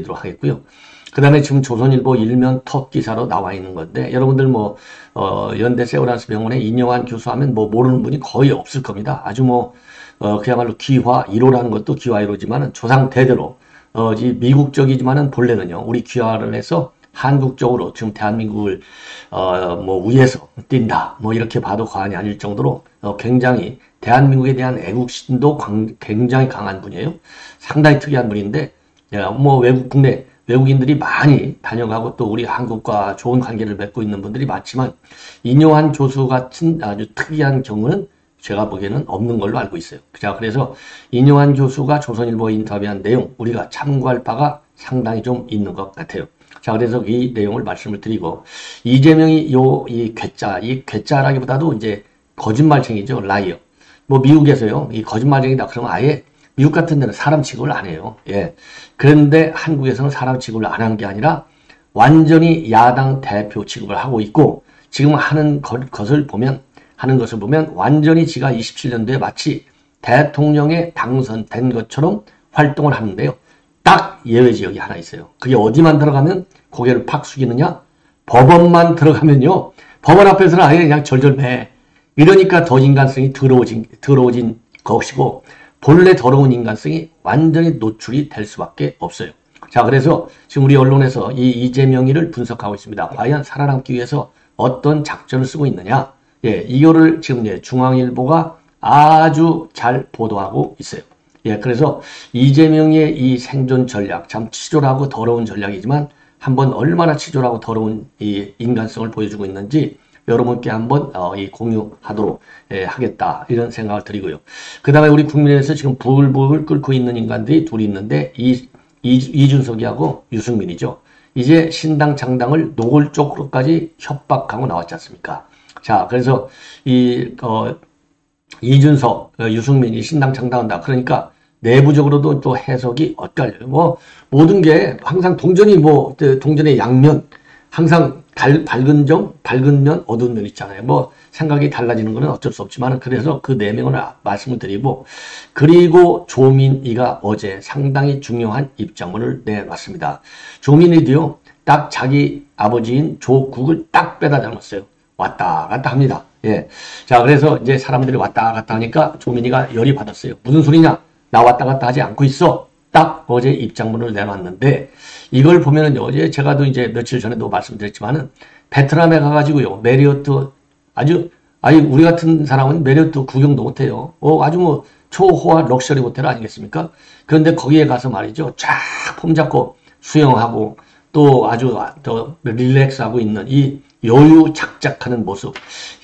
드리도록 하겠고요. 그 다음에 지금 조선일보 일면 톱 기사로 나와 있는 건데, 여러분들 연대 세브란스 병원에 인영환 교수 하면 모르는 분이 거의 없을 겁니다. 아주 그야말로 기화 1호라는 것도 기화 1호지만은 조상 대대로, 미국적이지만은 본래는요, 우리 귀화를 해서 한국적으로 지금 대한민국을, 위에서 뛴다. 이렇게 봐도 과언이 아닐 정도로, 굉장히 대한민국에 대한 애국심도 굉장히 강한 분이에요. 상당히 특이한 분인데, 국내 외국인들이 많이 다녀가고 또 우리 한국과 좋은 관계를 맺고 있는 분들이 많지만, 인요한 교수 같은 아주 특이한 경우는 제가 보기에는 없는 걸로 알고 있어요. 자, 그래서 인요한 교수가 조선일보에 인터뷰한 내용, 우리가 참고할 바가 상당히 좀 있는 것 같아요. 자, 그래서 이 내용을 말씀을 드리고, 이재명이 이 괴짜라기보다도 이제 거짓말쟁이죠. 라이어. 미국에서요, 이 거짓말쟁이다 그러면 아예 미국 같은 데는 사람 취급을 안 해요. 예. 그런데 한국에서는 사람 취급을 안 한 게 아니라 완전히 야당 대표 취급을 하고 있고, 지금 하는 것을 보면 완전히 지가 27년도에 마치 대통령에 당선된 것처럼 활동을 하는데요. 딱 예외 지역이 하나 있어요. 그게 어디만 들어가면 고개를 팍 숙이느냐? 법원만 들어가면요. 법원 앞에서는 아예 그냥 절절매. 이러니까 더 인간성이 더러워진 것이고, 본래 더러운 인간성이 완전히 노출이 될 수밖에 없어요. 자, 그래서 지금 우리 언론에서 이 이재명이를 분석하고 있습니다. 과연 살아남기 위해서 어떤 작전을 쓰고 있느냐? 예, 이거를 지금 중앙일보가 아주 잘 보도하고 있어요. 예, 그래서 이재명의 이 생존 전략, 참 치졸하고 더러운 전략이지만 한번 얼마나 치졸하고 더러운 이 인간성을 보여주고 있는지 여러분께 한번 공유하도록 하겠다 이런 생각을 드리고요. 그 다음에 우리 국민의힘에서 지금 부글부글 끓고 있는 인간들이 둘이 있는데 이준석이하고 유승민이죠. 이제 신당 창당을 노골적으로까지 협박하고 나왔지 않습니까? 자, 그래서 이준석, 유승민이 신당 창당한다. 그러니까 내부적으로도 또 해석이 엇갈려요. 모든 게 항상 동전의 양면, 항상 밝은 면, 어두운 면 있잖아요. 생각이 달라지는 거는 어쩔 수 없지만, 그래서 그 내용을 말씀을 드리고, 그리고 조민희가 어제 상당히 중요한 입장문을 내놨습니다. 조민희도요, 딱 자기 아버지인 조국을 딱 빼다 닮았어요. 왔다 갔다 합니다. 예. 자, 그래서 이제 사람들이 왔다 갔다 하니까 조민희가 열이 받았어요. 무슨 소리냐? 나 왔다 갔다 하지 않고 있어. 딱 어제 입장문을 내놨는데, 이걸 보면은요, 어제 제가도 이제 며칠 전에도 말씀드렸지만은, 베트남에 가가지고요, 메리어트, 우리 같은 사람은 메리어트 구경도 못해요. 아주 초호화 럭셔리 호텔 아니겠습니까? 그런데 거기에 가서 말이죠, 쫙 폼 잡고 수영하고, 또 아주 더 릴렉스하고 있는 이 여유 착착하는 모습.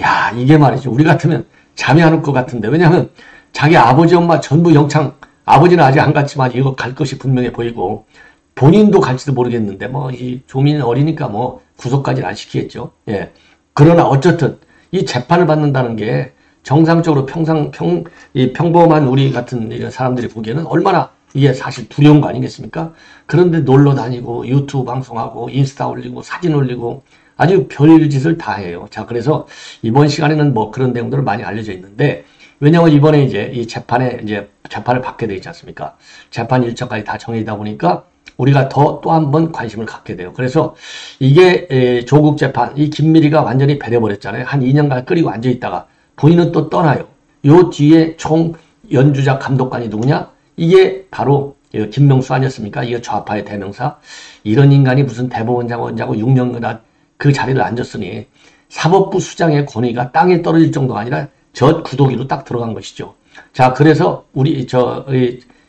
야, 이게 말이죠. 우리 같으면 잠이 안 올 것 같은데. 왜냐하면 자기 아버지, 엄마 전부 영창, 아버지는 아직 안 갔지만 이거 갈 것이 분명해 보이고, 본인도 갈지도 모르겠는데, 이 조민은 어리니까 구속까지는 안 시키겠죠. 예. 그러나 어쨌든 이 재판을 받는다는 게 정상적으로 평범한 우리 같은 이런 사람들이 보기에는 얼마나 이게 사실 두려운 거 아니겠습니까? 그런데 놀러 다니고 유튜브 방송하고 인스타 올리고 사진 올리고 아주 별짓을 다 해요. 자, 그래서 이번 시간에는 그런 내용들을 많이 알려져 있는데, 왜냐하면 이번에 이제 이 재판을 받게 되지 않습니까? 재판 일정까지 다 정해지다 보니까 우리가 또 한 번 관심을 갖게 돼요. 그래서 이게 조국 재판, 이 김미리가 완전히 배려버렸잖아요. 한 2년간 끓이고 앉아있다가 본인은 또 떠나요. 요 뒤에 총 연주자 감독관이 누구냐? 이게 바로 김명수 아니었습니까? 이게 좌파의 대명사. 이런 인간이 무슨 대법원장하고 6년간 그 자리를 앉았으니 사법부 수장의 권위가 땅에 떨어질 정도가 아니라 저 구더기로 딱 들어간 것이죠. 자, 그래서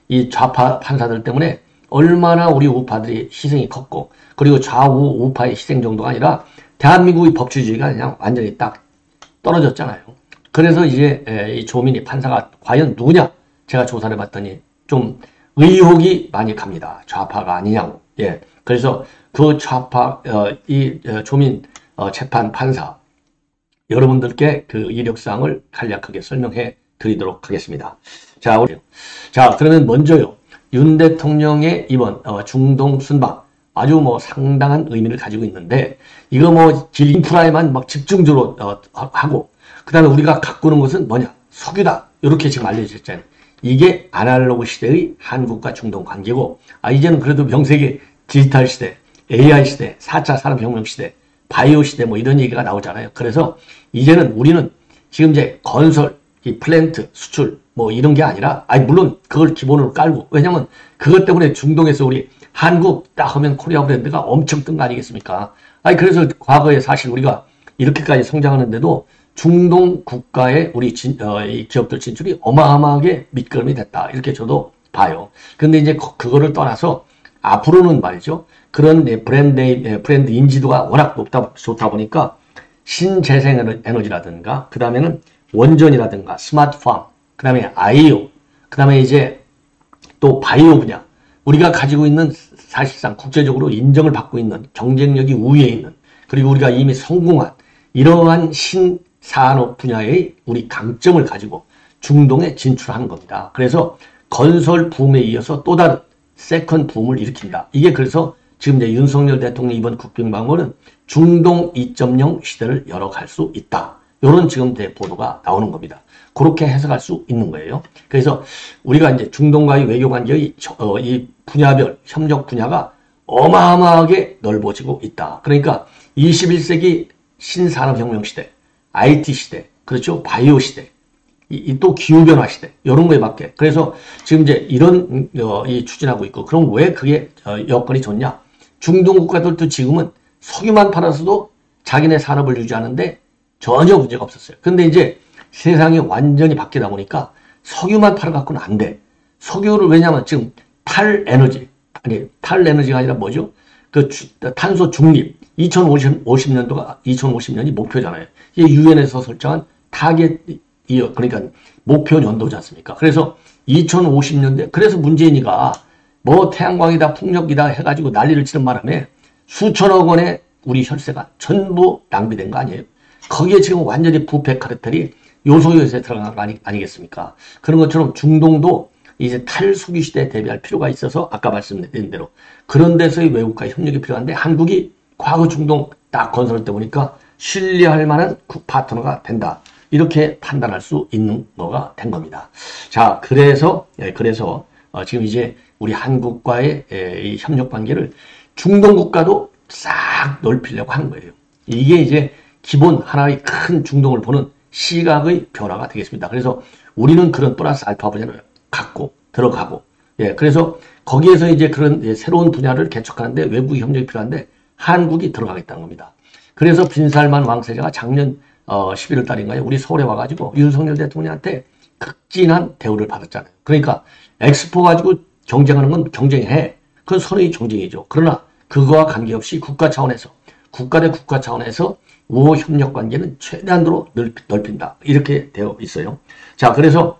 이 좌파 판사들 때문에 얼마나 우리 우파들이 희생이 컸고, 그리고 좌우 우파의 희생 정도가 아니라 대한민국의 법치주의가 그냥 완전히 딱 떨어졌잖아요. 그래서 이제 이 조민희 판사가 과연 누구냐? 제가 조사를 봤더니 좀 의혹이 많이 갑니다. 좌파가 아니냐고. 예. 그래서 그 좌파, 조민 재판 판사, 여러분들께 그 이력사항을 간략하게 설명해 드리도록 하겠습니다. 자, 그러면 먼저요. 윤 대통령의 이번 중동 순방 아주 상당한 의미를 가지고 있는데, 이거 길 인프라에만 집중적으로 하고, 그 다음에 우리가 가꾸는 것은 뭐냐? 석유다. 이렇게 지금 알려졌잖아요. 이게 아날로그 시대의 한국과 중동 관계고, 이제는 그래도 명색이 디지털 시대, AI 시대, 4차 산업혁명 시대, 바이오 시대 뭐 이런 얘기가 나오잖아요. 그래서 이제는 우리는 지금 이제 건설, 이 플랜트, 수출 뭐 이런 게 아니라 물론 그걸 기본으로 깔고 왜냐면 그것 때문에 중동에서 우리 한국 딱 하면 코리아 브랜드가 엄청 뜬 거 아니겠습니까? 그래서 과거에 사실 우리가 이렇게까지 성장하는데도 중동 국가의 우리 이 기업들 진출이 어마어마하게 밑거름이 됐다. 이렇게 저도 봐요. 근데 이제 그거를 떠나서 앞으로는 말이죠. 그런 브랜드 인지도가 워낙 좋다 보니까 신재생 에너지라든가, 그 다음에는 원전이라든가, 스마트팜, 그 다음에 아이오, 그 다음에 이제 또 바이오 분야. 우리가 가지고 있는 사실상 국제적으로 인정을 받고 있는 경쟁력이 우위에 있는, 그리고 우리가 이미 성공한 이러한 신산업 분야의 우리 강점을 가지고 중동에 진출하는 겁니다. 그래서 건설 붐에 이어서 또 다른 세컨 붐을 일으킨다. 이게 그래서 지금 이제 윤석열 대통령 이번 국빈 방문은 중동 2.0 시대를 열어갈 수 있다. 이런 지금 보도가 나오는 겁니다. 그렇게 해석할 수 있는 거예요. 그래서 우리가 이제 중동과의 외교 관계의 이 분야별 협력 분야가 어마어마하게 넓어지고 있다. 그러니까 21세기 신산업혁명 시대, IT 시대, 그렇죠? 바이오 시대, 또 기후변화 시대, 이런 거에 맞게. 그래서 지금 이제 이런, 추진하고 있고, 그럼 왜 그게, 여건이 좋냐? 중동 국가들도 지금은 석유만 팔아서도 자기네 산업을 유지하는데 전혀 문제가 없었어요. 근데 이제 세상이 완전히 바뀌다 보니까 석유만 팔아갖고는 안 돼. 석유를 왜냐면 지금 탈에너지가 아니라 뭐죠? 탄소 중립. 2050년이 목표잖아요. 이게 유엔에서 설정한 그러니까 목표 연도지 않습니까? 그래서 2050년대, 그래서 문재인이가 뭐 태양광이다, 풍력이다 해가지고 난리를 치는 바람에 수천억 원의 우리 혈세가 전부 낭비된 거 아니에요? 거기에 지금 완전히 부패 카르텔이 요소요소에 들어간 거 아니겠습니까? 그런 것처럼 중동도 이제 탈석유 시대에 대비할 필요가 있어서 아까 말씀드린 대로 그런 데서의 외국과의 협력이 필요한데 한국이 과거 중동 딱 건설할 때 보니까 신뢰할 만한 파트너가 된다. 이렇게 판단할 수 있는 거가 된 겁니다. 자, 그래서 지금 이제 우리 한국과의 이 협력 관계를 중동 국가도 싹 넓히려고 하는 거예요. 이게 이제 기본 하나의 큰 중동을 보는 시각의 변화가 되겠습니다. 그래서 우리는 그런 플러스 알파 분야를 갖고 들어가고, 그래서 거기에서 이제 그런 새로운 분야를 개척하는데 외국의 협력이 필요한데 한국이 들어가겠다는 겁니다. 그래서 빈살만 왕세자가 작년 11월 달인가요? 우리 서울에 와가지고 윤석열 대통령한테 극진한 대우를 받았잖아요. 그러니까 엑스포 가지고 경쟁하는 건 경쟁해. 그건 서로의 경쟁이죠. 그러나 그거와 관계없이 국가 대 국가 차원에서 우호 협력 관계는 최대한으로 넓힌다. 이렇게 되어 있어요. 자, 그래서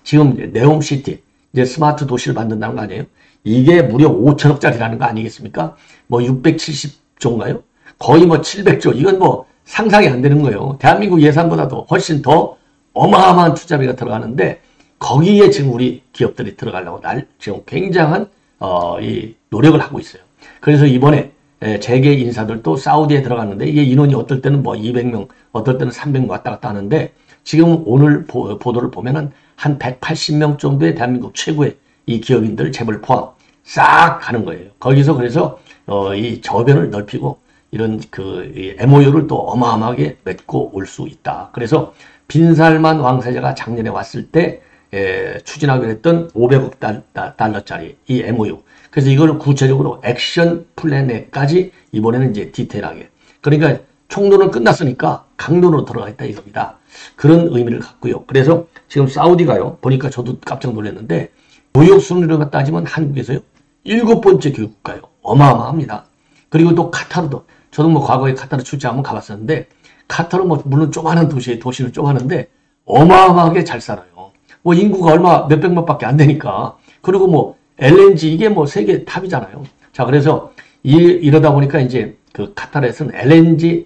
지금 네옴시티, 이제 스마트 도시를 만든다는 거 아니에요? 이게 무려 5천억짜리라는 거 아니겠습니까? 뭐 670조인가요? 거의 뭐 700조. 이건 뭐 상상이 안 되는 거예요. 대한민국 예산보다도 훨씬 더 어마어마한 투자비가 들어가는데 거기에 지금 우리 기업들이 들어가려고 지금 굉장한 이 노력을 하고 있어요. 그래서 이번에 재계 인사들도 사우디에 들어갔는데 이게 인원이 어떨 때는 뭐 200명, 어떨 때는 300명 왔다 갔다 하는데 지금 오늘 보도를 보면은 한 180명 정도의 대한민국 최고의 이 기업인들 재벌 포함 싹 가는 거예요. 거기서 그래서 이 저변을 넓히고 이런 이 MOU를 또 어마어마하게 맺고 올 수 있다. 그래서 빈살만 왕세자가 작년에 왔을 때 추진하기로 했던 500억 달러짜리 이 MOU. 그래서 이걸 구체적으로 액션 플랜에까지 이번에는 이제 디테일하게. 그러니까 총론은 끝났으니까 강론으로 들어가겠다 이겁니다. 그런 의미를 갖고요. 그래서 지금 사우디가요. 보니까 저도 깜짝 놀랐는데 교육 순위로 따지면 한국에서요. 7번째 교육국가요. 어마어마합니다. 그리고 또 카타르도 저도 뭐 과거에 카타르 출장 한번 가봤었는데 카타르 뭐 물론 조그마한 도시는 조그마한데 어마어마하게 잘 살아요. 뭐 인구가 몇백만밖에 안 되니까. 그리고 뭐 LNG 이게 뭐 세계 탑이잖아요. 자, 그래서 이러다 보니까 이제 그 카타르에서는 LNG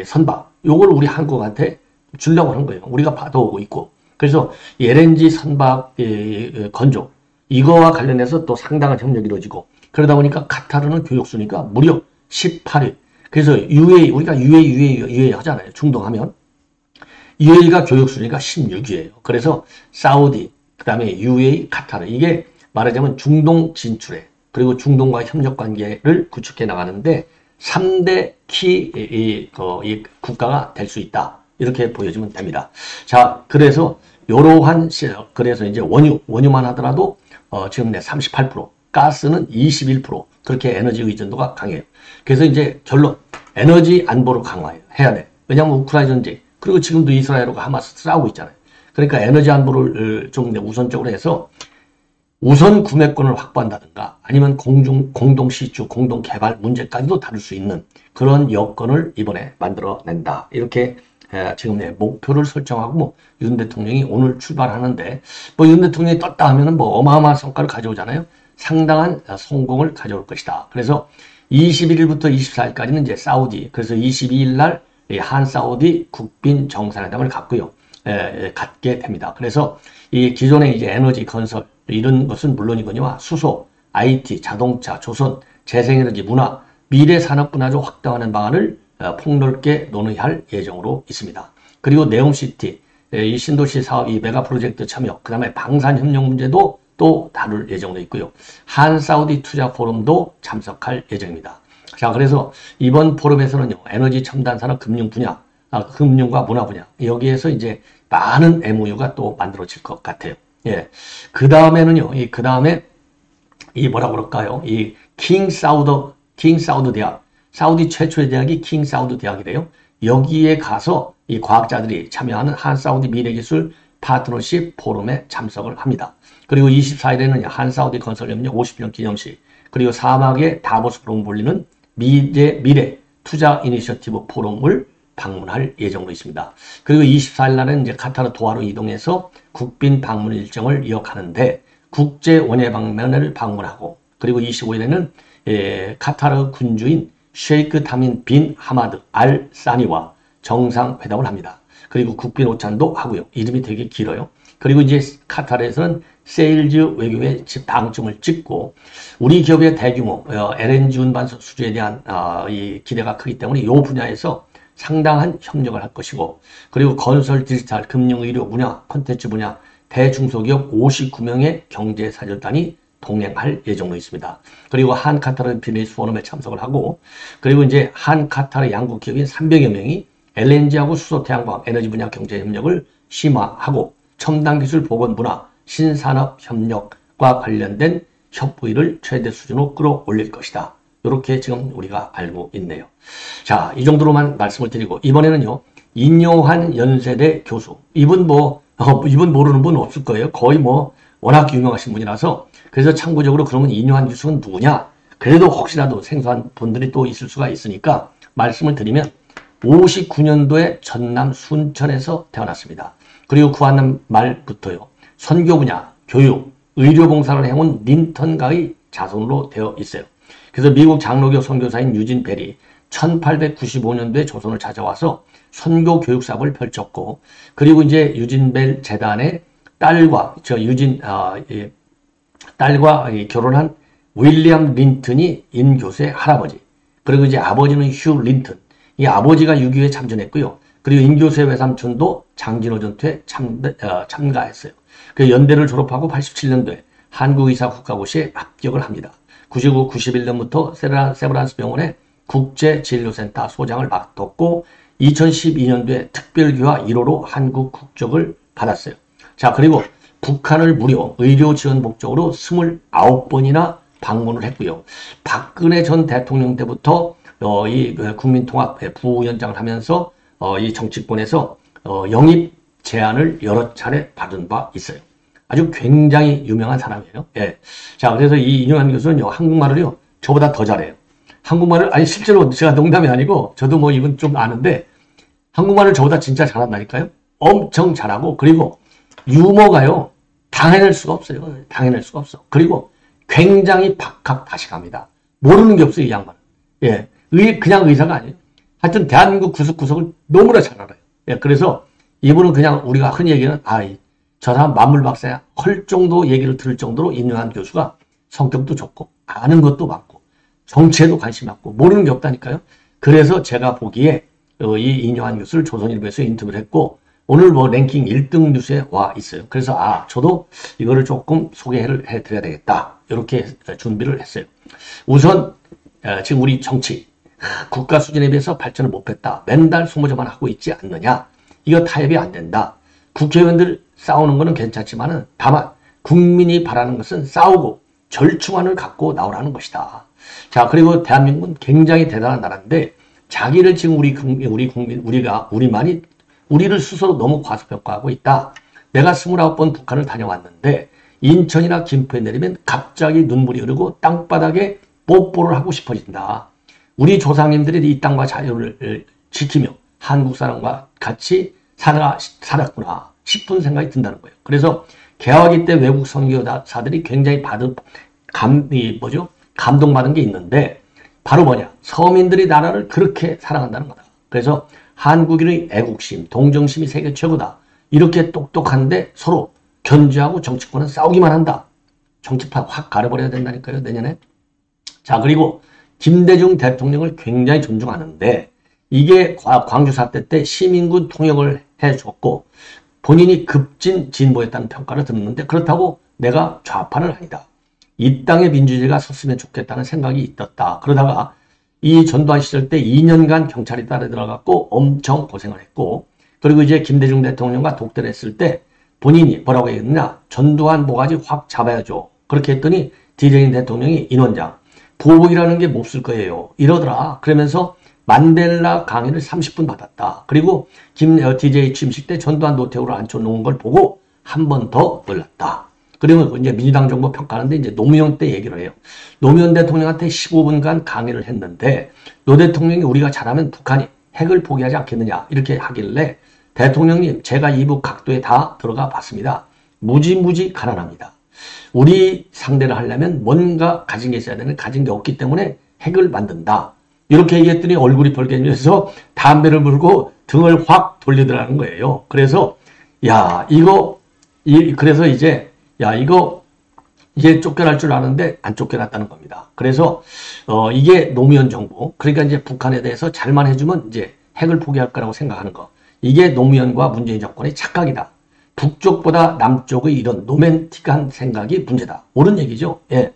선박 요걸 우리 한국한테 주려고 하는 거예요. 우리가 받아오고 있고. 그래서 이 LNG 선박 건조 이거와 관련해서 또 상당한 협력이 이루어지고 그러다 보니까 카타르는 교육 순위가 무려 18위. 그래서 우리가 UAE 하잖아요. 중동 하면. UAE가 교육 순위가 16위예요. 그래서 사우디, 그 다음에 UAE, 카타르 이게 말하자면 중동 진출에 그리고 중동과 협력 관계를 구축해 나가는데 3대 이 국가가 될 수 있다. 이렇게 보여지면 됩니다. 자, 그래서 그래서 이제 원유만 하더라도 지금 38%, 가스는 21%, 그렇게 에너지 의존도가 강해요. 그래서 이제 결론, 에너지 안보를 강화해야 돼. 왜냐하면 우크라이나 전쟁, 그리고 지금도 이스라엘과 하마스 싸우고 있잖아요. 그러니까 에너지 안보를 좀 우선적으로 해서 우선 구매권을 확보한다든가 아니면 공동 시추, 공동 개발 문제까지도 다룰 수 있는 그런 여건을 이번에 만들어낸다. 이렇게 지금 목표를 설정하고 윤 대통령이 오늘 출발하는데 윤 대통령이 떴다 하면은 어마어마한 성과를 가져오잖아요. 상당한 성공을 가져올 것이다. 그래서 21일부터 24일까지는 이제 사우디, 그래서 22일 날 한 사우디 국빈 정상회담을 갖게 됩니다. 그래서 이 기존의 이제 에너지 건설 이런 것은 물론이거니와 수소, IT, 자동차, 조선, 재생에너지, 문화, 미래 산업 분야로 확대하는 방안을 폭넓게 논의할 예정으로 있습니다. 그리고 네옴시티, 이 신도시 사업, 이 메가 프로젝트 참여, 그 다음에 방산협력 문제도 또 다룰 예정으로 있고요. 한 사우디 투자 포럼도 참석할 예정입니다. 자, 그래서 이번 포럼에서는요, 에너지 첨단 산업 금융 분야, 금융과 문화 분야, 여기에서 이제 많은 MOU가 또 만들어질 것 같아요. 예. 그 다음에는요, 뭐라 그럴까요? 이 킹 사우드 대학, 사우디 최초의 대학이 킹 사우드 대학이래요. 여기에 가서 이 과학자들이 참여하는 한 사우디 미래기술 파트너십 포럼에 참석을 합니다. 그리고 24일에는 한 사우디 건설협력 50주년 기념식, 그리고 사막의 다보스 포럼 불리는 미래 투자 이니셔티브 포럼을 방문할 예정으로 있습니다. 그리고 24일 날은 이제 카타르 도하로 이동해서 국빈 방문 일정을 이어가는데 국제 원예 방면을 방문하고, 그리고 25일에는 카타르 군주인 셰이크 타민 빈 하마드 알 사니와 정상회담을 합니다. 그리고 국빈 오찬도 하고요. 이름이 되게 길어요. 그리고 이제 카타르에서는 세일즈 외교의 방점을 찍고, 우리 기업의 대규모 LNG 운반선 수주에 대한 이 기대가 크기 때문에 이 분야에서 상당한 협력을 할 것이고, 그리고 건설, 디지털, 금융, 의료, 문화, 콘텐츠 분야 대중소기업 59명의 경제사절단이 동행할 예정으로 있습니다. 그리고 한 카타르 비즈니스 포럼에 참석을 하고, 그리고 이제 한 카타르 양국 기업인 300여 명이 LNG하고 수소, 태양광, 에너지 분야 경제 협력을 심화하고 첨단 기술, 보건, 문화, 신산업 협력과 관련된 협의를 최대 수준으로 끌어올릴 것이다. 이렇게 지금 우리가 알고 있네요. 자, 이 정도로만 말씀을 드리고, 이번에는요, 인요한 연세대 교수. 이분 모르는 분 없을 거예요. 거의 워낙 유명하신 분이라서. 그래서 참고적으로 그러면 인요한 교수는 누구냐? 그래도 혹시라도 생소한 분들이 또 있을 수가 있으니까 말씀을 드리면 59년도에 전남 순천에서 태어났습니다. 그리고 그 한남 말부터요, 선교 분야, 교육, 의료 봉사를 해온 린턴가의 자손으로 되어 있어요. 그래서 미국 장로교 선교사인 유진 벨이 1895년도에 조선을 찾아와서 선교 교육 사업을 펼쳤고, 그리고 이제 유진 벨 재단의 딸과 결혼한 윌리엄 린턴이 임 교수의 할아버지, 그리고 이제 아버지는 휴 린턴, 이 아버지가 6.25에 참전했고요. 그리고 임 교수의 외삼촌도 장진호 전투에 참가했어요. 그 연대를 졸업하고 87년도에 한국의사국가고시에 합격을 합니다. 99, 91년부터 세브란스 병원의 국제진료센터 소장을 맡았고 2012년도에 특별교화 1호로 한국 국적을 받았어요. 자, 그리고 북한을 무려 의료 지원 목적으로 29번이나 방문을 했고요. 박근혜 전 대통령 때부터 이 국민통합 부위원장을 하면서 이 정치권에서 영입 제안을 여러 차례 받은 바 있어요. 아주 굉장히 유명한 사람이에요. 예. 자, 그래서 이 인용한 교수는요, 한국말을요, 저보다 더 잘해요. 한국말을, 아니, 실제로 제가 농담이 아니고, 저도 이건 좀 아는데, 한국말을 저보다 진짜 잘한다니까요? 엄청 잘하고, 그리고 유머가요, 당해낼 수가 없어요. 당해낼 수가 없어. 그리고 굉장히 박학다식합니다. 모르는 게 없어요, 이 양반은. 예. 그냥 의사가 아니에요. 하여튼, 대한민국 구석구석을 너무나 잘 알아요. 예. 그래서 이분은 그냥 우리가 흔히 얘기하는, 저 사람 만물박사야 헐 정도 얘기를 들을 정도로 인용한 교수가 성격도 좋고 아는 것도 많고 정치에도 관심 많고 모르는 게 없다니까요. 그래서 제가 보기에 이 인용한 교수를 조선일보에서 인터뷰를 했고 오늘 뭐 랭킹 1등 뉴스에 와 있어요. 그래서 저도 이거를 조금 소개를 해드려야 되겠다. 이렇게 준비를 했어요. 우선 지금 우리 정치 국가 수준에 비해서 발전을 못했다. 맨날 소모자만 하고 있지 않느냐. 이거 타협이 안 된다. 국회의원들 싸우는 거는 괜찮지만은 다만 국민이 바라는 것은 싸우고 절충안을 갖고 나오라는 것이다. 자, 그리고 대한민국은 굉장히 대단한 나라인데 자기를 지금 우리를 스스로 너무 과소평가하고 있다. 내가 29번 북한을 다녀왔는데 인천이나 김포에 내리면 갑자기 눈물이 흐르고 땅바닥에 뽀뽀를 하고 싶어진다. 우리 조상님들이 이 땅과 자유를 지키며 한국 사람과 같이 살았구나 싶은 생각이 든다는 거예요. 그래서 개화기 때 외국 선교사들이 굉장히 감동받은 게 있는데 바로 뭐냐? 서민들이 나라를 그렇게 사랑한다는 거다. 그래서 한국인의 애국심, 동정심이 세계 최고다. 이렇게 똑똑한데 서로 견제하고 정치권은 싸우기만 한다. 정치판 확 가려버려야 된다니까요, 내년에. 자, 그리고 김대중 대통령을 굉장히 존중하는데 이게 광주 사태 때 시민군 통역을 해줬고 본인이 급진 진보했다는 평가를 듣는데 그렇다고 내가 좌파는 아니다. 이 땅에 민주주의가 섰으면 좋겠다는 생각이 있었다. 그러다가 이 전두환 시절 때 2년간 경찰이 따라 들어갔고 엄청 고생을 했고 그리고 이제 김대중 대통령과 독대를 했을 때 본인이 뭐라고 했느냐. 전두환 모가지 확 잡아야죠. 그렇게 했더니 디제잉 대통령이 인원장 보복이라는 게 몹쓸 거예요. 이러더라. 그러면서 만델라 강의를 30분 받았다. 그리고 DJ 취임식 때 전두환 노태우를 앉혀놓은 걸 보고 한 번 더 놀랐다. 그리고 이제 민주당 정부 평가하는데 이제 노무현 때 얘기를 해요. 노무현 대통령한테 15분간 강의를 했는데 노 대통령이 우리가 잘하면 북한이 핵을 포기하지 않겠느냐 이렇게 하길래 대통령님 제가 이북 각도에 다 들어가 봤습니다. 무지무지 가난합니다. 우리 상대를 하려면 뭔가 가진 게 있어야 되는 가진 게 없기 때문에 핵을 만든다. 이렇게 얘기했더니 얼굴이 벌개지면서 담배를 물고 등을 확 돌리더라는 거예요. 그래서 그래서 이제 쫓겨날 줄 아는데 안 쫓겨났다는 겁니다. 그래서 이게 노무현 정부 그러니까 이제 북한에 대해서 잘만 해주면 이제 핵을 포기할 거라고 생각하는 거. 이게 노무현과 문재인 정권의 착각이다. 북쪽보다 남쪽의 이런 로맨틱한 생각이 문제다. 옳은 얘기죠. 예.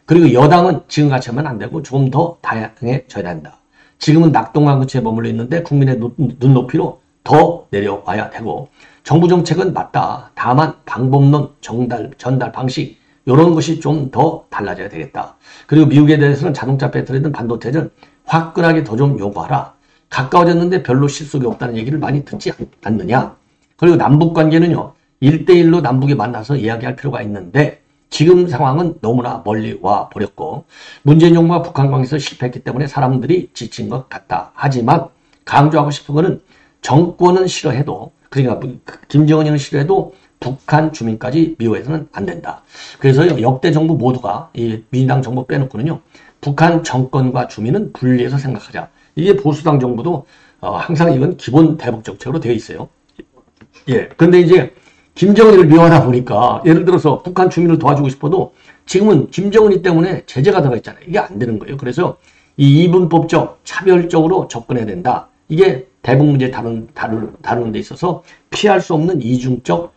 그리고 여당은 지금같이 하면 안 되고 조금 더 다양해져야 한다. 지금은 낙동강구치에 머물러 있는데 국민의 눈높이로 더 내려와야 되고 정부 정책은 맞다. 다만 방법론, 전달 방식 이런 것이 좀 더 달라져야 되겠다. 그리고 미국에 대해서는 자동차 배터리든 반도체든 화끈하게 더 좀 요구하라. 가까워졌는데 별로 실속이 없다는 얘기를 많이 듣지 않느냐. 그리고 남북관계는요. 1대1로 남북이 만나서 이야기할 필요가 있는데 지금 상황은 너무나 멀리 와 버렸고 문재인 정부가 북한 관계에서 실패했기 때문에 사람들이 지친 것 같다. 하지만 강조하고 싶은 거는 정권은 싫어해도 그러니까 김정은이는 싫어해도 북한 주민까지 미워해서는 안 된다. 그래서 역대 정부 모두가 이 민주당 정부 빼놓고는요. 북한 정권과 주민은 분리해서 생각하자. 이게 보수당 정부도 항상 이건 기본 대북 정책으로 되어 있어요. 예. 근데 이제 김정은이를 미워하다 보니까 예를 들어서 북한 주민을 도와주고 싶어도 지금은 김정은이 때문에 제재가 들어가 있잖아요. 이게 안 되는 거예요. 그래서 이 이분법적 차별적으로 접근해야 된다. 이게 대북 문제 다루는 데 있어서 피할 수 없는 이중적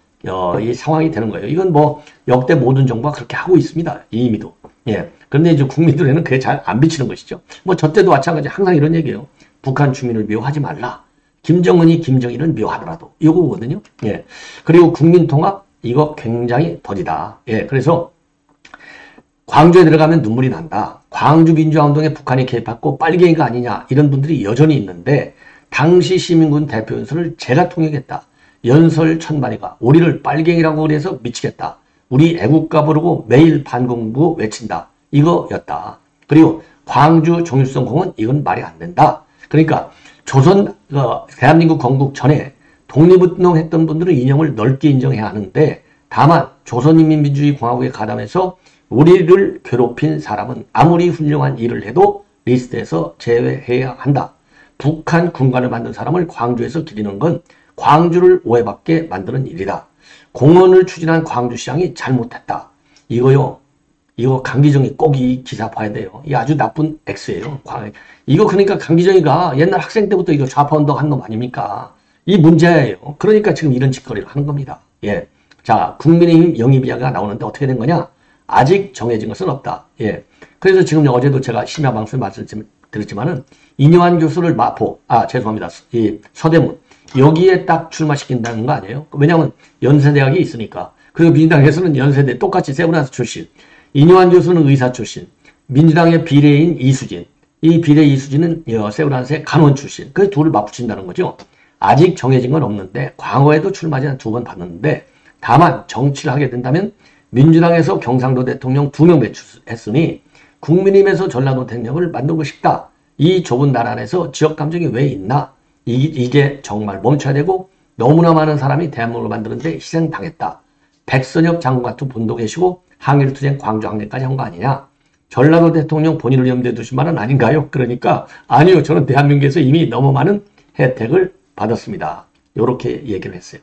이 상황이 되는 거예요. 이건 뭐 역대 모든 정부가 그렇게 하고 있습니다. 이미도. 예. 그런데 이제 국민들에는 그게 잘 안 비치는 것이죠. 뭐 저 때도 마찬가지 항상 이런 얘기예요. 북한 주민을 미워하지 말라. 김정은이 김정일은 미워하더라도 이거거든요. 예. 그리고 국민통합 이거 굉장히 더디다. 예. 그래서 광주에 들어가면 눈물이 난다. 광주 민주화운동에 북한이 개입했고 빨갱이가 아니냐 이런 분들이 여전히 있는데 당시 시민군 대표 연설을 제가 통역했다. 연설 천만이가 우리를 빨갱이라고 그래서 미치겠다. 우리 애국가 부르고 매일 반공부 외친다. 이거였다. 그리고 광주 종일성 공원 이건 말이 안 된다. 그러니까 대한민국 건국 전에 독립운동했던 분들은 이념을 넓게 인정해야 하는데 다만 조선인민민주주의공화국에 가담해서 우리를 괴롭힌 사람은 아무리 훌륭한 일을 해도 리스트에서 제외해야 한다. 북한 군관을 만든 사람을 광주에서 기리는 건 광주를 오해받게 만드는 일이다. 공원을 추진한 광주시장이 잘못했다. 이거 강기정이 꼭 이 기사 봐야 돼요. 이게 아주 나쁜 X예요. 이거 그러니까 강기정이가 옛날 학생 때부터 이거 좌파운동 한 놈 아닙니까? 이 문제예요. 그러니까 지금 이런 짓거리를 하는 겁니다. 예. 자, 국민의힘 영입이야가 나오는데 어떻게 된 거냐? 아직 정해진 것은 없다. 예. 그래서 지금 어제도 제가 심야 방송에 말씀드렸지만은 이뇨한 교수를 죄송합니다. 이 서대문 여기에 딱 출마시킨다는 거 아니에요? 왜냐하면 연세대학이 있으니까. 그리고 민주당에서는 연세대 똑같이 세브란스 출신, 이뇨한 교수는 의사 출신, 민주당의 비례인 이수진, 이 비례 이수진은 세브란스의 간원 출신. 그 둘을 맞붙인다는 거죠. 아직 정해진 건 없는데 과거에도 출마전 2번 받았는데 다만 정치를 하게 된다면 민주당에서 경상도 대통령 2명 배출했으니 국민의힘에서 전라도 대통령을 만들고 싶다. 이 좁은 나라 안에서 지역 감정이 왜 있나? 이게 정말 멈춰야 되고 너무나 많은 사람이 대한민국을 만드는데 희생당했다. 백선엽 장관 같은 분도 계시고 항일투쟁 광주 항쟁까지 한 거 아니냐? 전라도 대통령 본인을 염두에 두신 말은 아닌가요? 그러니까 아니요. 저는 대한민국에서 이미 너무 많은 혜택을 받았습니다. 이렇게 얘기를 했어요.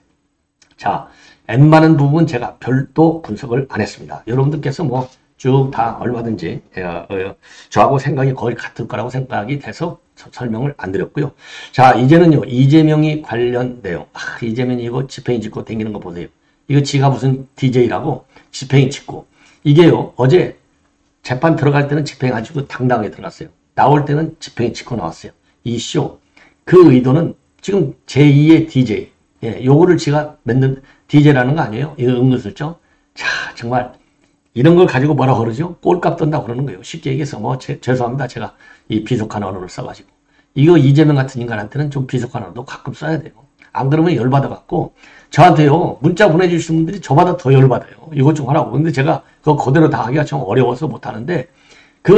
자, 웬만한 부분 제가 별도 분석을 안 했습니다. 여러분들께서 뭐 쭉 다 얼마든지 저하고 생각이 거의 같을 거라고 생각이 돼서 설명을 안 드렸고요. 자, 이제는요. 이재명이 관련 내용. 이재명이 이거 지팽이 짚고 다니는 거 보세요. 이거 지가 무슨 DJ라고 지팽이 짚고. 이게요. 어제 재판 들어갈 때는 지팽이 가지고 당당하게 들어갔어요. 나올 때는 지팽이 짚고 나왔어요. 이 쇼. 그 의도는 지금 제2의 DJ. 예, 요거를 지가 만든 DJ라는 거 아니에요? 이거 은근슬쩍. 자, 정말 이런 걸 가지고 뭐라 그러죠? 꼴값 떤다고 그러는 거예요. 쉽게 얘기해서 죄송합니다. 제가 이 비속한 언어를 써가지고. 이거 이재명 같은 인간한테는 좀 비속한 언어도 가끔 써야 돼요. 안 그러면 열받아갖고 저한테요. 문자 보내주신 분들이 저보다 더 열받아요. 이것 좀 하라고. 근데 제가 그거 그대로 다 하기가 좀 어려워서 못하는데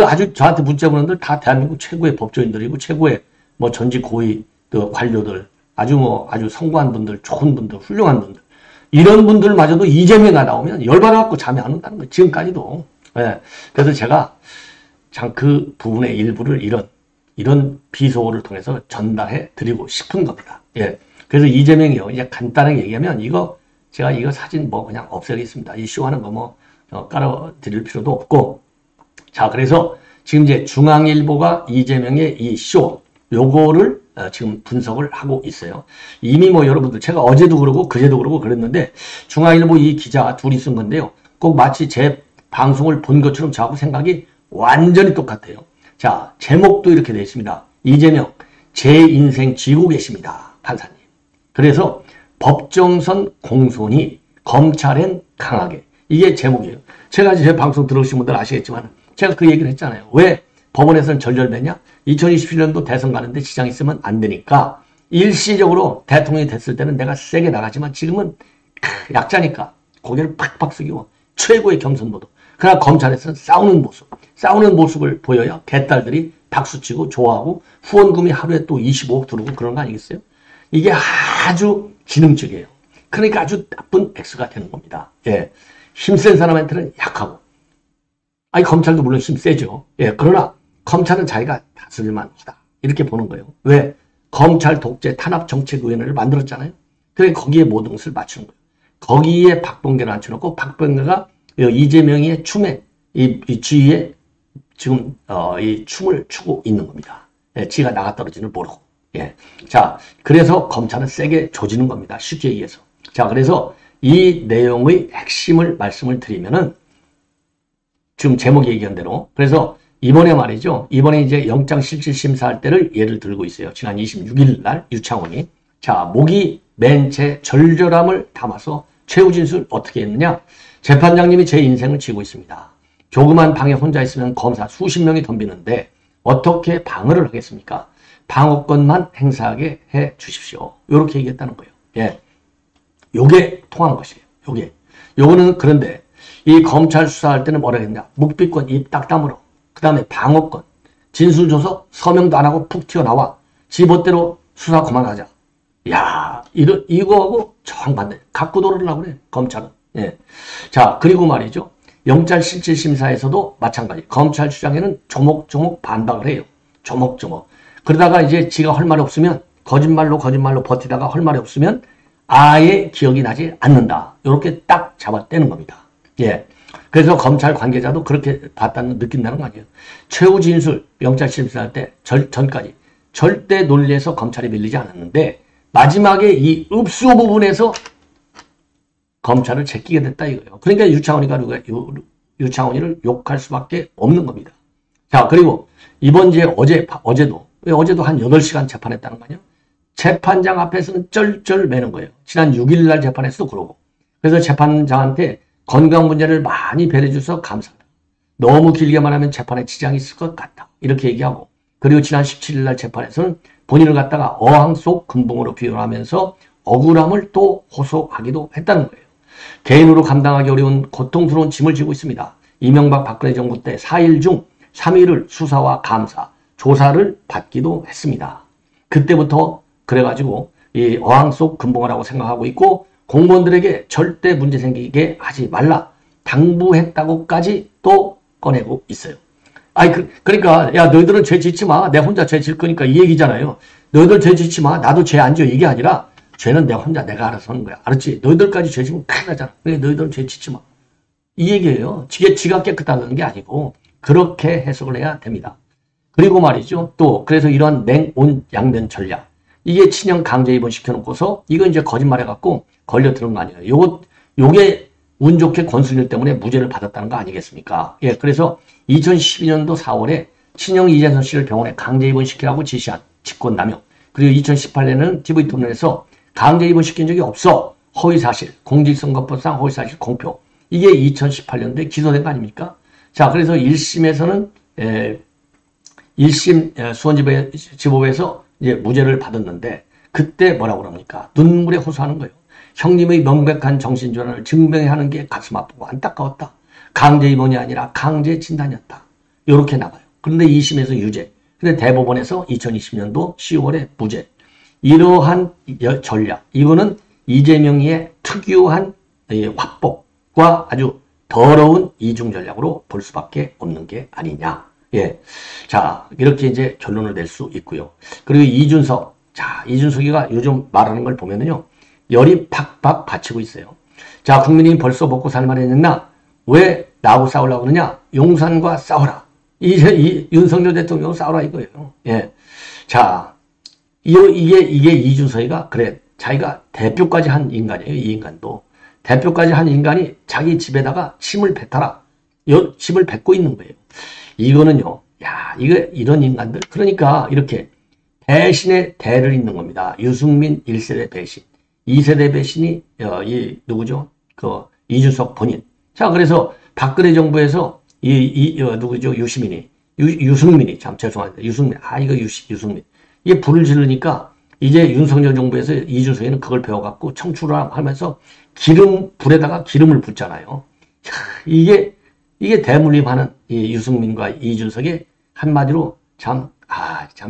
아주 저한테 문자 보는 분들 다 대한민국 최고의 법조인들이고 최고의 전직 고위 관료들 아주 성공한 분들, 좋은 분들, 훌륭한 분들. 이런 분들마저도 이재명이 나오면 열받아갖고 잠이 안 온다는 거예요. 지금까지도. 예. 그래서 제가 참 그 부분의 일부를 이런 비속어를 통해서 전달해 드리고 싶은 겁니다. 예. 그래서 이재명이요. 이제 간단하게 얘기하면 제가 이거 사진 그냥 없애겠습니다. 이 쇼하는 거 깔아드릴 필요도 없고. 자, 그래서 지금 이제 중앙일보가 이재명의 이 쇼, 요거를 지금 분석을 하고 있어요. 이미 여러분들 제가 어제도 그러고 그제도 그러고 그랬는데 중앙일보 이 기자 둘이 쓴 건데요. 꼭 마치 제 방송을 본 것처럼 저하고 생각이 완전히 똑같아요. 자, 제목도 이렇게 되어 있습니다. 이재명, 제 인생 쥐고 계십니다. 판사님. 그래서 법정선 공손히 검찰엔 강하게. 이게 제목이에요. 제가 제 방송 들어오신 분들 아시겠지만 제가 그 얘기를 했잖아요. 왜 법원에서는 절절매냐? 2027년도 대선 가는데 시장 있으면 안 되니까 일시적으로 대통령이 됐을 때는 내가 세게 나가지만 지금은 약자니까 고개를 팍팍 숙이고 최고의 겸손도도. 그러나 검찰에서는 싸우는 모습을 보여야 개딸들이 박수치고 좋아하고 후원금이 하루에 또 25억 들어오고 그런 거 아니겠어요? 이게 아주 지능적이에요. 그러니까 아주 나쁜 X가 되는 겁니다. 예. 힘센 사람한테는 약하고. 검찰도 물론 힘 세죠. 예. 그러나 검찰은 자기가 다스릴만 하다. 이렇게 보는 거예요. 왜? 검찰 독재 탄압정책위원회를 만들었잖아요. 그래 거기에 모든 것을 맞추는 거예요. 거기에 박범계를 앉혀놓고 박범계가 이재명의 춤에 이 지위에 지금 이 춤을 추고 있는 겁니다. 예, 지가 나가 떨어지는 모르고. 예. 자, 그래서 검찰은 세게 조지는 겁니다. 쉽게 얘기해서. 자, 그래서 이 내용의 핵심을 말씀을 드리면은 지금 제목이 얘기한 대로 그래서 이번에 말이죠. 이번에 이제 영장실질심사할 때를 예를 들고 있어요. 지난 26일 날 유창훈이. 자, 목이 맨 채 절절함을 담아서 최후 진술 어떻게 했느냐. 재판장님이 제 인생을 지고 있습니다. 조그만 방에 혼자 있으면 검사 수십 명이 덤비는데 어떻게 방어를 하겠습니까? 방어권만 행사하게 해 주십시오. 이렇게 얘기했다는 거예요. 예. 요게 통한 것이에요. 요거는 그런데 이 검찰 수사할 때는 뭐라 했냐. 묵비권 입 딱 다물어. 그 다음에 방어권. 진술 줘서 서명도 안 하고 푹 튀어나와. 지멋대로 수사 그만하자. 야, 이거하고 정반대. 각구도를 하고 그래. 검찰은. 예. 자, 그리고 말이죠. 영장실질심사에서도 마찬가지. 검찰 주장에는 조목조목 반박을 해요. 조목조목. 그러다가 이제 지가 할 말이 없으면 거짓말로 버티다가 할 말이 없으면 아예 기억이 나지 않는다. 이렇게 딱 잡아떼는 겁니다. 예. 그래서 검찰 관계자도 그렇게 느낀다는 거 아니에요. 최후 진술, 영장실심사할 때 전까지 절대 논리에서 검찰이 밀리지 않았는데 마지막에 이 읍수 부분에서 검찰을 제끼게 됐다 이거예요. 그러니까 유창훈이를 욕할 수밖에 없는 겁니다. 자, 그리고 이번 어제도 한 8시간 재판했다는 거 아니에요? 재판장 앞에서는 쩔쩔 매는 거예요. 지난 6일 날 재판에서도 그러고. 그래서 재판장한테 건강 문제를 많이 배려해 줘서 감사하다. 너무 길게 말하면 재판에 지장이 있을 것 같다. 이렇게 얘기하고. 그리고 지난 17일 날 재판에서는 본인을 갖다가 어항 속 금붕어로 비유하면서 억울함을 또 호소하기도 했다는 거예요. 개인으로 감당하기 어려운 고통스러운 짐을 지고 있습니다. 이명박 박근혜 정부 때 4일 중 3일을 수사와 감사, 조사를 받기도 했습니다. 그때부터 그래가지고 이 어항 속 금붕어라고 생각하고 있고 공무원들에게 절대 문제 생기게 하지 말라 당부했다고까지 또 꺼내고 있어요. 아니 그러니까 야 너희들은 죄 짓지 마. 내가 혼자 죄 질 거니까 이 얘기잖아요. 너희들 죄 짓지 마. 나도 죄 안 지어. 이게 아니라 죄는 내가 알아서 하는 거야. 알았지? 너희들까지 죄 지면 큰일 나잖아. 그러니까 너희들은 죄 짓지 마. 이 얘기예요. 지가 깨끗하다는 게 아니고 그렇게 해석을 해야 됩니다. 그리고 말이죠. 또 그래서 이런 냉온 양면 전략. 이게 친형 강제 입원 시켜놓고서 이거 이제 거짓말해갖고 걸려드는 거 아니에요. 요게 운 좋게 권순일 때문에 무죄를 받았다는 거 아니겠습니까? 예, 그래서 2012년도 4월에 친형 이재선 씨를 병원에 강제 입원시키라고 지시한 직권남용. 그리고 2018년에는 TV토론에서 강제 입원시킨 적이 없어. 허위사실, 공직선거법상 허위사실 공표. 이게 2018년도에 기소된 거 아닙니까? 자, 그래서 1심에서는 1심 수원지법에서 이제 무죄를 받았는데 그때 뭐라고 그럽니까? 눈물에 호소하는 거예요. 형님의 명백한 정신질환을 증명해야 하는 게 가슴 아프고 안타까웠다. 강제 입원이 아니라 강제 진단이었다. 이렇게 나와요. 그런데 2심에서 유죄. 근데 대법원에서 2020년도 10월에 무죄. 이러한 전략. 이거는 이재명의 특유한 화법과 아주 더러운 이중 전략으로 볼 수밖에 없는 게 아니냐. 예. 자, 이렇게 이제 결론을 낼 수 있고요. 그리고 이준석. 자, 이준석이가 요즘 말하는 걸 보면은요. 열이 팍팍 받치고 있어요. 자, 국민이 벌써 먹고 살만 했나? 왜 나하고 싸우려고 그러냐? 용산과 싸워라. 이 윤석열 대통령 싸우라 이거예요. 예. 자, 이게 이준석이가 그래. 자기가 대표까지 한 인간이에요. 이 인간도. 대표까지 한 인간이 자기 집에다가 침을 뱉어라. 침을 뱉고 있는 거예요. 이거는요. 야, 이런 인간들. 그러니까 이렇게 배신의 대를 잇는 겁니다. 유승민 1세대 배신. 2세대 배신이 누구죠? 이준석 본인. 자, 그래서 박근혜 정부에서 누구죠? 유승민이 참 죄송합니다. 유승민. 이거 유승민. 이게 불을 지르니까 이제 윤석열 정부에서 이준석이는 그걸 배워갖고 청출을 하면서 불에다가 기름을 붓잖아요. 이게 대물림하는 이 유승민과 이준석의 한마디로 참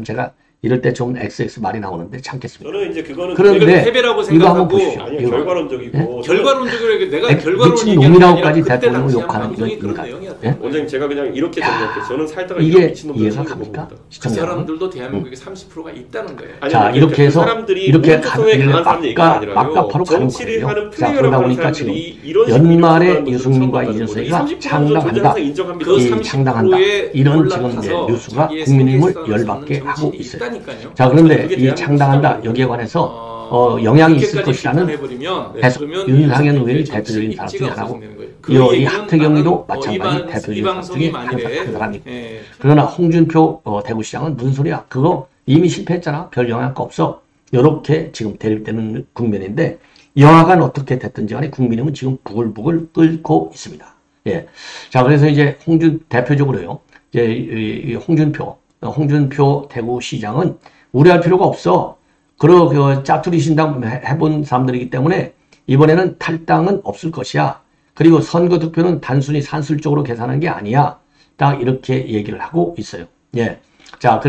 제가 이럴 때 좀 XX 말이 나오는데 참겠습니다. 저는 이제 그거는 그런데 패배라고 생각하고 아니요 결과론적이고 네? 결과론적이고 내가 결과론이 노미나오까지 대통령을 욕하는 이런 인간. 예? 원장님 제가 그냥 이렇게 정리할게요. 저는 살다가 이게 미친놈들 이해가 갑니까? 그 사람들도 대한민국에 30%가 있다는 거예요. 자, 이렇게 해서 이렇게 막가파로 가는 거예요. 자, 그러다 보니까 지금 연말에 유승민과 이준석이가 창당한다. 이 창당한다. 이런 지금 이제 뉴스가 국민의힘을 열받게 하고 있어요. 자, 그런데 이 창당한다 여기에 관해서 영향이 있을 것이라는 해석. 윤상현 의원이 대표적인 사람 중에 하나고 이 하태경도 마찬가지 대표적인 사람 중에 한 사람이고 그러나 홍준표 대구시장은 무슨 소리야? 그거 이미 실패했잖아. 별 영향가 없어. 이렇게 지금 대립되는 국면인데 여하간 어떻게 됐든지 간에 국민의힘은 지금 부글부글 끓고 있습니다. 예. 자, 그래서 이제 대표적으로요. 이제 홍준표 대구시장은 우려할 필요가 없어. 짜투리 신당 해본 사람들이기 때문에 이번에는 탈당은 없을 것이야. 그리고 선거 득표는 단순히 산술적으로 계산한 게 아니야. 딱 이렇게 얘기를 하고 있어요. 예. 자,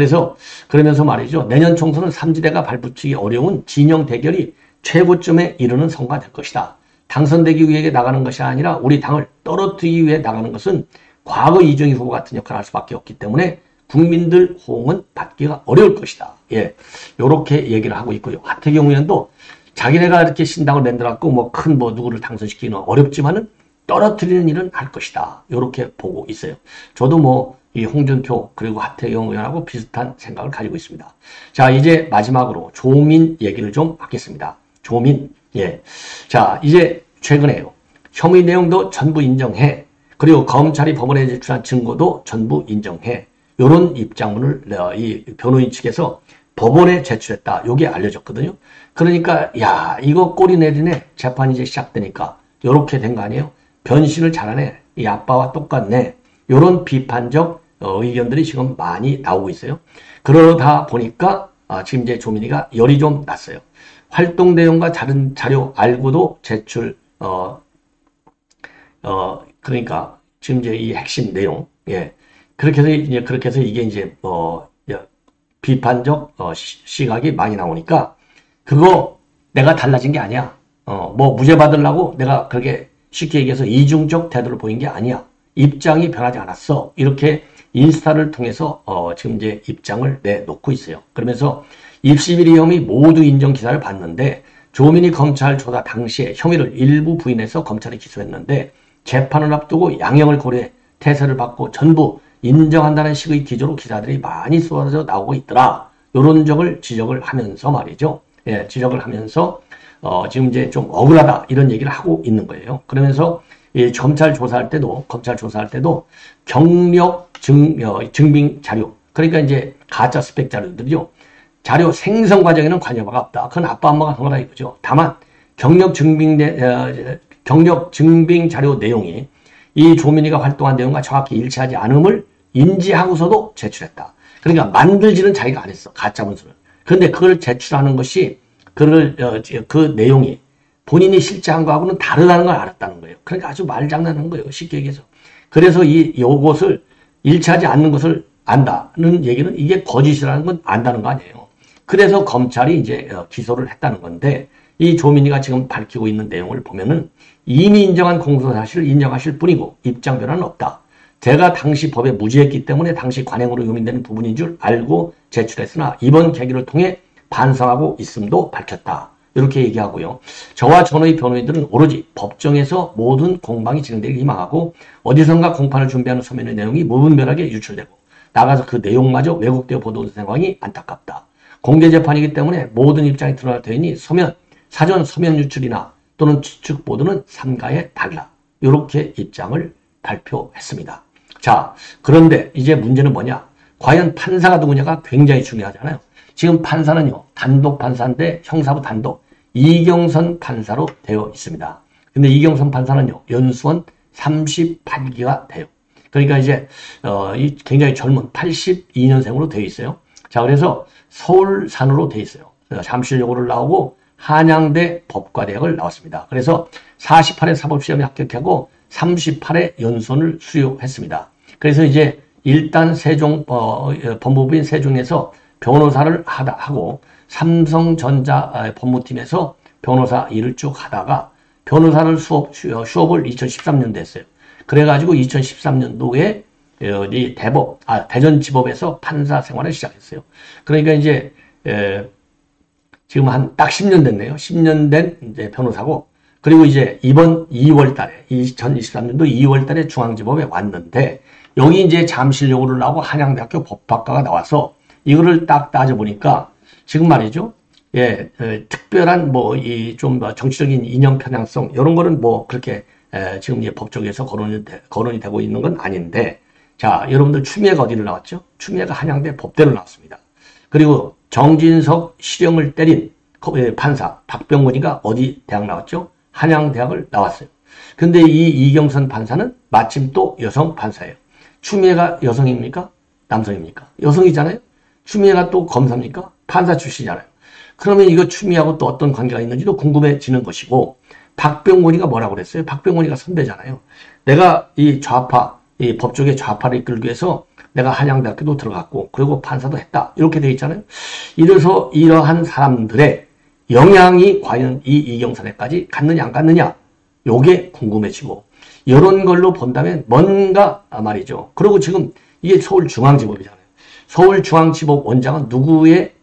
그러면서 말이죠. 내년 총선은 삼지대가 발붙이기 어려운 진영 대결이 최고점에 이르는 선거가 될 것이다. 당선되기 위해 나가는 것이 아니라 우리 당을 떨어뜨리기 위해 나가는 것은 과거 이정희 후보 같은 역할을 할 수밖에 없기 때문에 국민들 호응은 받기가 어려울 것이다. 예, 요렇게 얘기를 하고 있고요. 하태경 의원도 자기네가 이렇게 신당을 만들어갖고 누구를 당선시키기는 어렵지만은 떨어뜨리는 일은 할 것이다. 요렇게 보고 있어요. 저도 이 홍준표 그리고 하태경 의원하고 비슷한 생각을 가지고 있습니다. 자, 이제 마지막으로 조민 얘기를 좀 하겠습니다. 조민, 예. 자, 이제 최근에요. 혐의 내용도 전부 인정해. 그리고 검찰이 법원에 제출한 증거도 전부 인정해. 요런 입장문을 이 변호인 측에서 법원에 제출했다. 요게 알려졌거든요. 그러니까 야, 이거 꼬리 내리네. 재판이 이제 시작되니까 요렇게 된 거 아니에요? 변신을 잘하네. 이 아빠와 똑같네. 요런 비판적 의견들이 지금 많이 나오고 있어요. 그러다 보니까 지금 이제 조민이가 열이 좀 났어요. 활동 내용과 다른 자료 알고도 제출 그러니까 지금 이제 이 핵심 내용, 예, 그렇게 해서 이게 이제 비판적 시각이 많이 나오니까 그거 내가 달라진 게 아니야. 뭐 무죄 받으려고 내가 그렇게 쉽게 얘기해서 이중적 태도를 보인 게 아니야. 입장이 변하지 않았어. 이렇게 인스타를 통해서 지금 이제 입장을 내놓고 있어요. 그러면서 입시 비리 혐의 모두 인정 기사를 봤는데 조민희 검찰 조사 당시에 혐의를 일부 부인해서 검찰이 기소했는데 재판을 앞두고 양형을 고려해 태세를 받고 전부 인정한다는 식의 기조로 기사들이 많이 쏟아져 나오고 있더라. 요런 지적을 하면서 말이죠. 예, 지적을 하면서 지금 이제 좀 억울하다 이런 얘기를 하고 있는 거예요. 그러면서 이 검찰 조사할 때도 경력 증빙 자료, 그러니까 이제 가짜 스펙 자료들이죠. 자료 생성 과정에는 관여 바가 없다. 그건 아빠 엄마가 한 거다 이거죠. 다만 경력 증빙 자료 내용이 이 조민희가 활동한 내용과 정확히 일치하지 않음을 인지하고서도 제출했다. 그러니까 만들지는 자기가 안 했어. 가짜 문서를. 그런데 그걸 제출하는 것이 그 내용이 본인이 실제 한 거하고는 다르다는 걸 알았다는 거예요. 그러니까 아주 말장난한 거예요. 쉽게 얘기해서. 그래서 요것을 일치하지 않는 것을 안다는 얘기는 이게 거짓이라는 건 안다는 거 아니에요. 그래서 검찰이 이제 기소를 했다는 건데 이 조민희가 지금 밝히고 있는 내용을 보면은 이미 인정한 공소사실을 인정하실 뿐이고 입장 변화는 없다. 제가 당시 법에 무지했기 때문에 당시 관행으로 용인되는 부분인 줄 알고 제출했으나 이번 계기를 통해 반성하고 있음도 밝혔다. 이렇게 얘기하고요. 저와 전의 변호인들은 오로지 법정에서 모든 공방이 진행되길 희망하고 어디선가 공판을 준비하는 서면의 내용이 무분별하게 유출되고 나가서 그 내용마저 왜곡되어 보도된 상황이 안타깝다. 공개재판이기 때문에 모든 입장이 드러날 테니 사전 서면 유출이나 또는 추측 보도는 삼가에 달라. 이렇게 입장을 발표했습니다. 자, 그런데 이제 문제는 뭐냐? 과연 판사가 누구냐가 굉장히 중요하잖아요. 지금 판사는요, 단독 판사인데 형사부 단독 이경선 판사로 되어 있습니다. 근데 이경선 판사는요, 연수원 38기가 돼요. 그러니까 이제 굉장히 젊은 82년생으로 되어 있어요. 자, 그래서 서울산으로 되어 있어요. 잠실여고를 나오고 한양대 법과대학을 나왔습니다. 그래서 48회 사법시험에 합격하고 38회 연수원을 수료했습니다. 그래서 이제 일단 법무부인 세종에서 변호사를 하고 삼성전자 법무팀에서 변호사 일을 쭉 하다가 변호사를 수업을 2013년도에 했어요. 그래가지고 2013년도에 대전지법에서 판사 생활을 시작했어요. 그러니까 이제 지금 딱 10년 됐네요. 10년 된 이제 변호사고, 그리고 이제 이번 2월 달에 2023년도 2월 달에 중앙지법에 왔는데 여기 이제 잠실여고를 나오고 한양대학교 법학과가 나와서 이거를 딱 따져보니까 지금 말이죠. 예, 특별한 좀 정치적인 이념 편향성 이런 거는 그렇게 지금 이제 법조계에서 거론이 되고 있는 건 아닌데, 자, 여러분들 추미애가 어디를 나왔죠? 추미애가 한양대 법대를 나왔습니다. 그리고 정진석 실형을 때린 판사 박병근이가 어디 대학 나왔죠? 한양대학을 나왔어요. 근데 이 이경선 판사는 마침 또 여성 판사예요. 추미애가 여성입니까? 남성입니까? 여성이잖아요. 추미애가 또 검사입니까? 판사 출신이잖아요. 그러면 이거 추미애하고 또 어떤 관계가 있는지도 궁금해지는 것이고, 박병근이가 뭐라고 그랬어요? 박병근이가 선배잖아요. 내가 이 법조계 좌파를 이끌기 위해서 내가 한양대학교도 들어갔고 그리고 판사도 했다. 이렇게 돼 있잖아요. 이래서 이러한 사람들의 영향이 과연 이 이경선에까지 갔느냐 안 갔느냐, 요게 궁금해지고, 이런 걸로 본다면 뭔가 말이죠. 그리고 지금 이게 서울중앙지법이잖아요. 서울중앙지법 원장은 누구의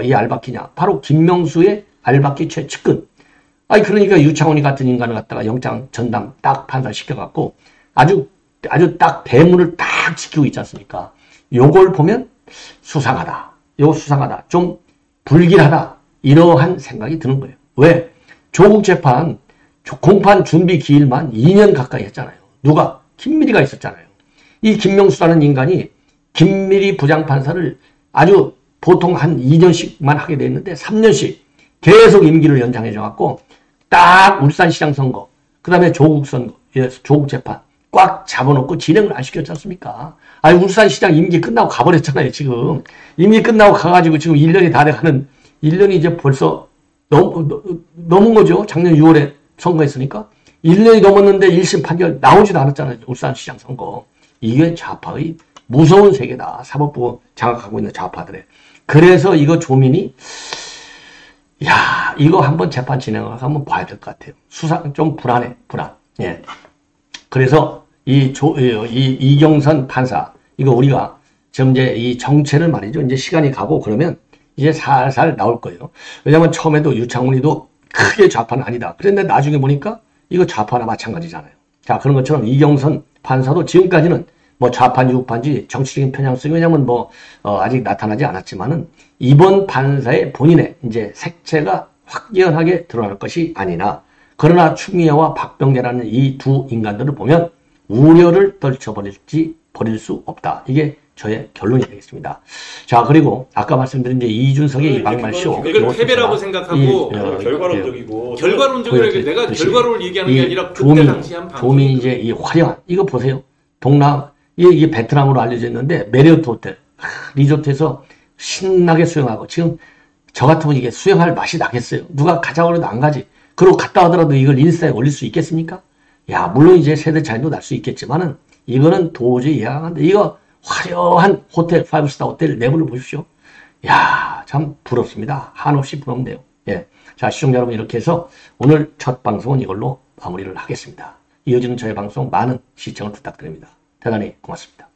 이 알바끼냐? 바로 김명수의 알바끼 최측근. 그러니까 유창훈이 같은 인간을 갖다가 영장 전담 딱 판사 시켜갖고 아주 딱 대문을 딱 딱 지키고 있지 않습니까? 요걸 보면 수상하다. 요거 수상하다. 좀 불길하다. 이러한 생각이 드는 거예요. 왜? 조국 재판 공판 준비 기일만 2년 가까이 했잖아요. 누가? 김미리가 있었잖아요. 이 김명수라는 인간이 김미리 부장판사를 아주 보통 한 2년씩만 하게 됐는데 3년씩 계속 임기를 연장해줘갖고 딱 울산시장 선거, 그 다음에 조국 선거, 조국 재판 꽉 잡아놓고 진행을 안 시켰지 않습니까? 아니, 울산시장 임기 끝나고 가버렸잖아요, 지금. 임기 끝나고 가가지고 지금 1년이 다 돼가는, 1년이 이제 벌써 넘은 거죠. 작년 6월에 선거했으니까. 1년이 넘었는데 1심 판결 나오지도 않았잖아요. 울산시장 선거. 이게 좌파의 무서운 세계다. 사법부 장악하고 있는 좌파들의. 그래서 이거 조민이, 야, 이거 한번 재판 진행을 한번 봐야 될 것 같아요. 수상, 좀 불안해, 불안. 예. 그래서 이경선 판사, 이거 우리가 지금 이제 이 정체를 말이죠. 이제 시간이 가고 그러면 이제 살살 나올 거예요. 왜냐면 처음에도 유창훈이도 크게 좌파는 아니다. 그런데 나중에 보니까 이거 좌파나 마찬가지잖아요. 자, 그런 것처럼 이경선 판사도 지금까지는 뭐 좌파인지 우파인지 정치적인 편향성이 왜냐면 아직 나타나지 않았지만은 이번 판사의 본인의 이제 색채가 확연하게 드러날 것이 아니나 그러나 추미애와 박병대라는 이 두 인간들을 보면 우려를 버릴 수 없다. 이게 저의 결론이 되겠습니다. 자, 그리고 아까 말씀드린 이제 이준석의 이 막말쇼. 이걸 패배라고 생각하고 결과론적이고 결과론적으로 내가 결과론을 얘기하는 게 아니라 그때 당시 한 방송. 조민이 이제 이 화려한 이거 보세요. 이게 베트남으로 알려져 있는데 메리어트 호텔 리조트에서 신나게 수영하고 지금 저 같으면 이게 수영할 맛이 나겠어요. 누가 가자고 해도 안 가지. 그리고 갔다 하더라도 이걸 인스타에 올릴 수 있겠습니까? 야, 물론 이제 세대 차이도 날 수 있겠지만은 이거는 도저히 이해가 안 돼. 이거 화려한 호텔, 5스타 호텔 내부를 보십시오. 야, 참 부럽습니다. 한없이 부럽네요. 예. 자, 시청자 여러분 이렇게 해서 오늘 첫 방송은 이걸로 마무리를 하겠습니다. 이어지는 저의 방송 많은 시청을 부탁드립니다. 대단히 고맙습니다.